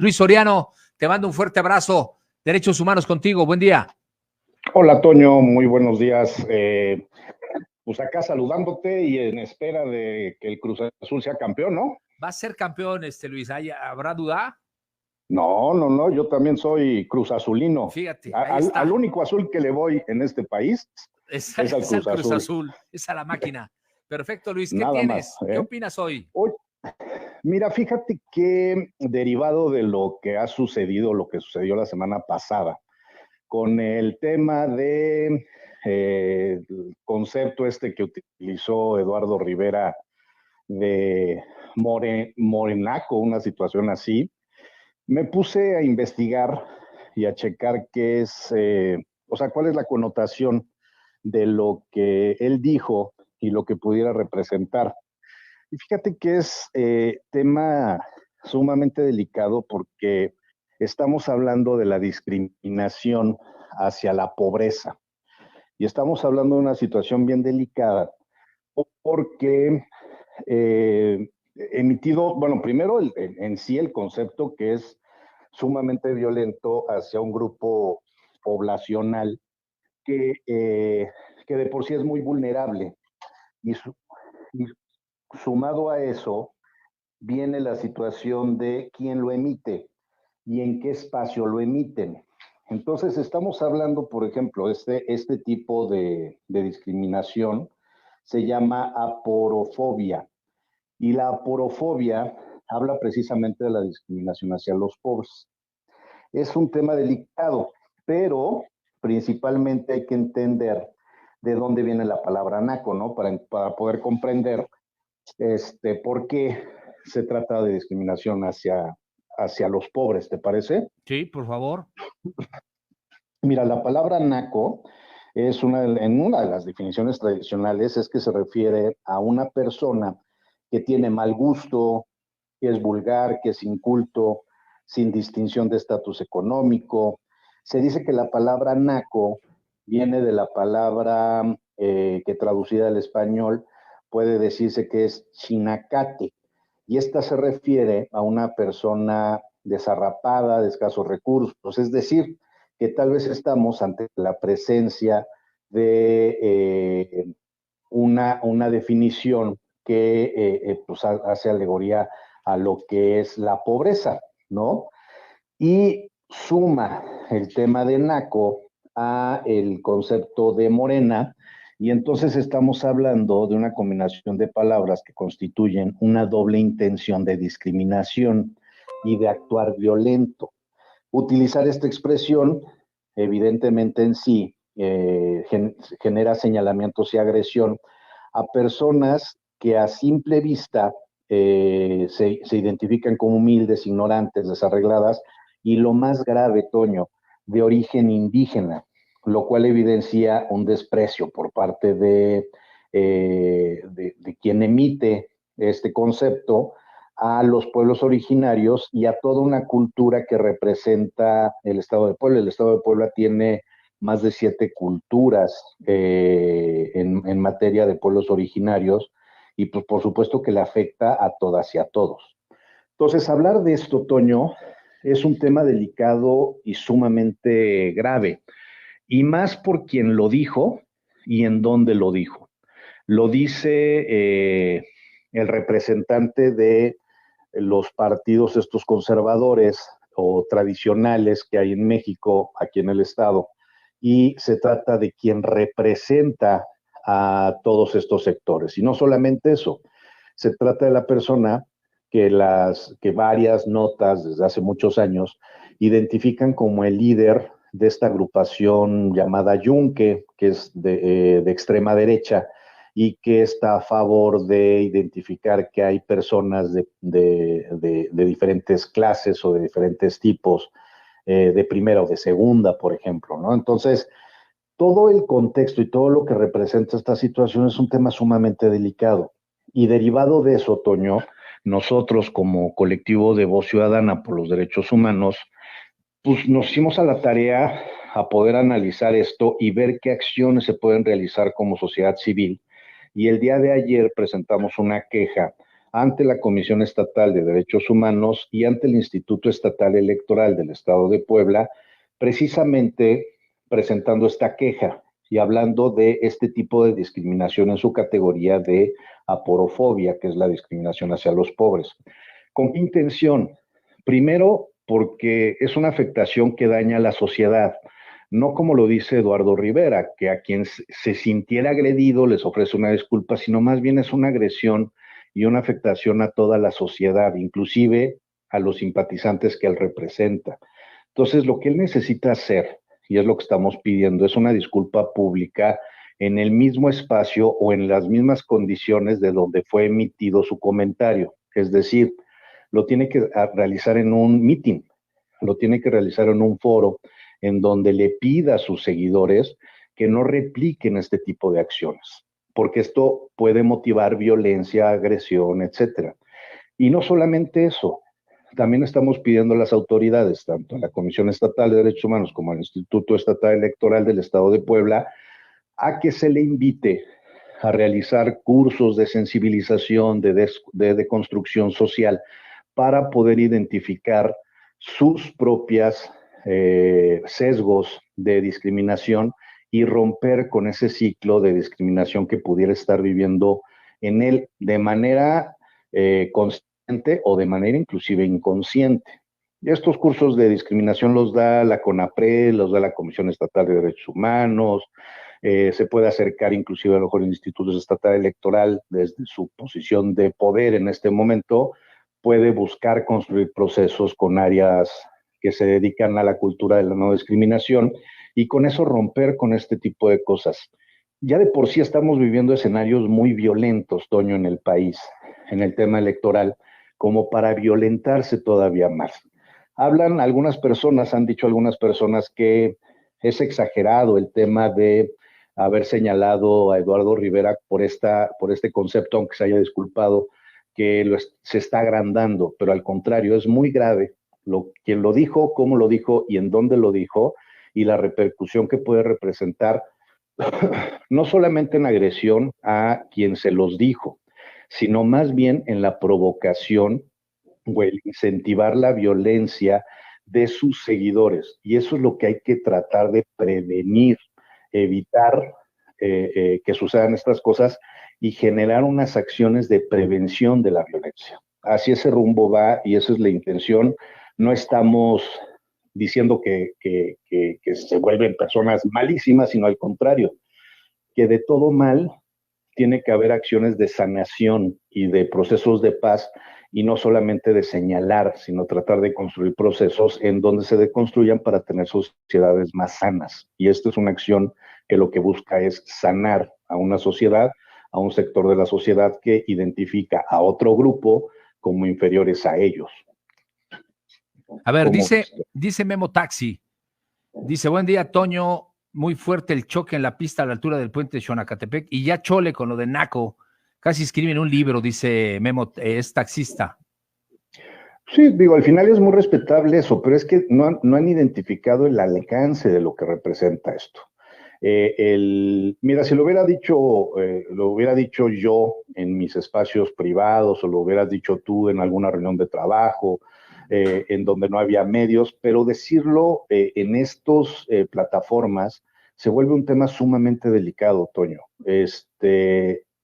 Luis Soriano, te mando un fuerte abrazo. Derechos Humanos contigo, buen día. Hola, Toño, muy buenos días. Pues acá saludándote y en espera de que el Cruz Azul sea campeón, ¿no? ¿Va a ser campeón, Luis? ¿Habrá duda? No, yo también soy Cruz Azulino. Fíjate, ahí está. Al único azul que le voy en este país es al Cruz Azul. Es a la máquina. Perfecto, Luis, ¿qué Nada tienes? más, ¿Qué opinas hoy? Mira, fíjate que derivado de lo que ha sucedido, lo que sucedió la semana pasada, con el tema de el concepto que utilizó Eduardo Rivera de morenaco, una situación así, me puse a investigar y a checar qué es, cuál es la connotación de lo que él dijo y lo que pudiera representar. Y fíjate que es tema sumamente delicado porque estamos hablando de la discriminación hacia la pobreza. Y estamos hablando de una situación bien delicada porque emitido, bueno, primero en sí el concepto que es sumamente violento hacia un grupo poblacional que de por sí es muy vulnerable. Y, y sumado a eso viene la situación de quién lo emite y en qué espacio lo emiten. Entonces estamos hablando, por ejemplo, este tipo de discriminación se llama aporofobia. Y la aporofobia habla precisamente de la discriminación hacia los pobres. Es un tema delicado, pero principalmente hay que entender de dónde viene la palabra naco, ¿no? Para poder comprender por qué se trata de discriminación hacia los pobres, ¿te parece? Sí, por favor. Mira, la palabra naco es en una de las definiciones tradicionales es que se refiere a una persona que tiene mal gusto, que es vulgar, que es inculto, sin distinción de estatus económico. Se dice que la palabra naco viene de la palabra que traducida al español puede decirse que es chinacate, y esta se refiere a una persona desarrapada, de escasos recursos, es decir, que tal vez estamos ante la presencia de una definición que pues hace alegoría a lo que es la pobreza, ¿no? Y suma el tema de naco a el concepto de morena, y entonces estamos hablando de una combinación de palabras que constituyen una doble intención de discriminación y de actuar violento. Utilizar esta expresión, evidentemente en sí, genera señalamientos y agresión a personas que a simple vista se identifican como humildes, ignorantes, desarregladas, y lo más grave, Toño, de origen indígena, lo cual evidencia un desprecio por parte de quien emite este concepto a los pueblos originarios y a toda una cultura que representa el Estado de Puebla. El Estado de Puebla tiene más de 7 culturas en materia de pueblos originarios, y pues por supuesto que le afecta a todas y a todos. Entonces, hablar de esto, Toño, es un tema delicado y sumamente grave, y más por quien lo dijo y en dónde lo dijo. Lo dice el representante de los partidos estos conservadores o tradicionales que hay en México, aquí en el estado, y se trata de quien representa a todos estos sectores. Y no solamente eso, se trata de la persona que varias notas desde hace muchos años identifican como el líder de esta agrupación llamada Yunque, que es de extrema derecha, y que está a favor de identificar que hay personas de diferentes clases o de diferentes tipos, de primera o de segunda, por ejemplo, ¿no? Entonces, todo el contexto y todo lo que representa esta situación es un tema sumamente delicado. Y derivado de eso, Toño, nosotros como colectivo de Voz Ciudadana por los Derechos Humanos, pues nos hicimos a la tarea a poder analizar esto y ver qué acciones se pueden realizar como sociedad civil. Y el día de ayer presentamos una queja ante la Comisión Estatal de Derechos Humanos y ante el Instituto Estatal Electoral del Estado de Puebla, precisamente presentando esta queja y hablando de este tipo de discriminación en su categoría de aporofobia, que es la discriminación hacia los pobres. ¿Con qué intención? Primero, porque es una afectación que daña a la sociedad, no como lo dice Eduardo Rivera, que a quien se sintiera agredido les ofrece una disculpa, sino más bien es una agresión y una afectación a toda la sociedad, inclusive a los simpatizantes que él representa. Entonces, lo que él necesita hacer, y es lo que estamos pidiendo, es una disculpa pública en el mismo espacio o en las mismas condiciones de donde fue emitido su comentario. Es decir, lo tiene que realizar en un meeting, lo tiene que realizar en un foro en donde le pida a sus seguidores que no repliquen este tipo de acciones, porque esto puede motivar violencia, agresión, etcétera. Y no solamente eso, también estamos pidiendo a las autoridades, tanto a la Comisión Estatal de Derechos Humanos como al Instituto Estatal Electoral del Estado de Puebla, a que se le invite a realizar cursos de sensibilización, de construcción social, para poder identificar sus propias sesgos de discriminación y romper con ese ciclo de discriminación que pudiera estar viviendo en él de manera consciente o de manera inclusive inconsciente. Y estos cursos de discriminación los da la CONAPRED, los da la Comisión Estatal de Derechos Humanos, se puede acercar inclusive a lo mejor el Instituto Estatal Electoral desde su posición de poder en este momento, puede buscar construir procesos con áreas que se dedican a la cultura de la no discriminación y con eso romper con este tipo de cosas. Ya de por sí estamos viviendo escenarios muy violentos, Toño, en el país, en el tema electoral, como para violentarse todavía más. Hablan algunas personas, han dicho algunas personas que es exagerado el tema de haber señalado a Eduardo Rivera por este concepto, aunque se haya disculpado, que se está agrandando, pero al contrario, es muy grave quien lo dijo, cómo lo dijo y en dónde lo dijo, y la repercusión que puede representar, no solamente en agresión a quien se los dijo, sino más bien en la provocación o el incentivar la violencia de sus seguidores. Y eso es lo que hay que tratar de prevenir, evitar que sucedan estas cosas y generar unas acciones de prevención de la violencia. Así ese rumbo va y esa es la intención. No estamos diciendo que se vuelven personas malísimas, sino al contrario, que de todo mal tiene que haber acciones de sanación y de procesos de paz y no solamente de señalar, sino tratar de construir procesos en donde se deconstruyan para tener sociedades más sanas. Y esta es una acción que lo que busca es sanar a una sociedad, a un sector de la sociedad que identifica a otro grupo como inferiores a ellos. A ver, dice Memo Taxi, dice, buen día, Toño, muy fuerte el choque en la pista a la altura del puente de Xonacatepec y ya chole con lo de Naco, casi escriben un libro, dice Memo, es taxista. Sí, digo, al final es muy respetable eso, pero es que no han identificado el alcance de lo que representa esto. Mira, si lo hubiera dicho yo en mis espacios privados o lo hubieras dicho tú en alguna reunión de trabajo, en donde no había medios, pero decirlo en estas plataformas se vuelve un tema sumamente delicado, Toño.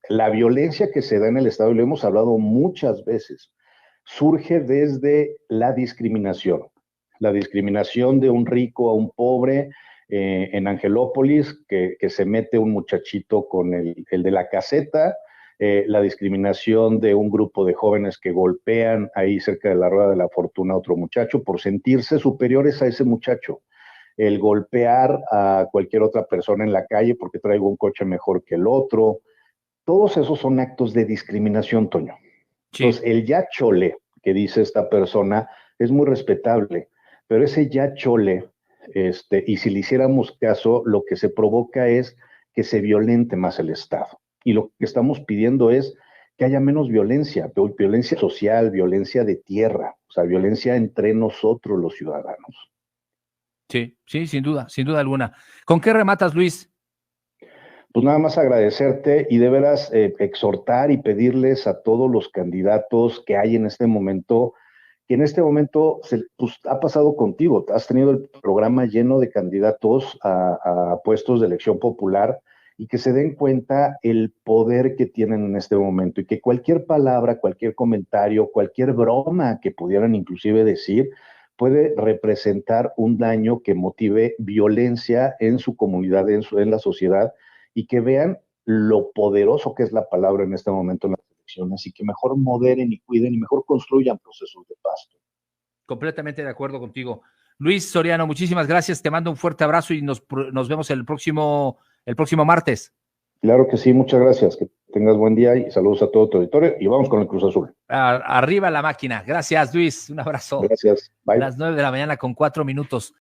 La violencia que se da en el Estado, y lo hemos hablado muchas veces, surge desde la discriminación de un rico a un pobre, en Angelópolis, que se mete un muchachito con el de la caseta, la discriminación de un grupo de jóvenes que golpean ahí cerca de la Rueda de la Fortuna a otro muchacho por sentirse superiores a ese muchacho, el golpear a cualquier otra persona en la calle porque traigo un coche mejor que el otro. Todos esos son actos de discriminación, Toño. Sí. Entonces, el ya chole que dice esta persona es muy respetable, pero ese ya chole, y si le hiciéramos caso, lo que se provoca es que se violente más el Estado. Y lo que estamos pidiendo es que haya menos violencia social, violencia de tierra, o sea, violencia entre nosotros los ciudadanos. Sí, sin duda alguna. ¿Con qué rematas, Luis? Pues nada más agradecerte y de veras exhortar y pedirles a todos los candidatos que hay en este momento, que en este momento pues, ha pasado contigo, has tenido el programa lleno de candidatos a puestos de elección popular y que se den cuenta el poder que tienen en este momento y que cualquier palabra, cualquier comentario, cualquier broma que pudieran inclusive decir, puede representar un daño que motive violencia en su comunidad, en la sociedad, y que vean lo poderoso que es la palabra en este momento en las elecciones y que mejor moderen y cuiden y mejor construyan procesos de paz. Completamente de acuerdo contigo. Luis Soriano, muchísimas gracias. Te mando un fuerte abrazo y nos vemos el próximo martes. Claro que sí, muchas gracias. Que tengas buen día y saludos a todo tu auditorio. Y vamos con el Cruz Azul. Arriba la máquina. Gracias, Luis. Un abrazo. Gracias. Bye. Las 9 de la mañana con 4 minutos.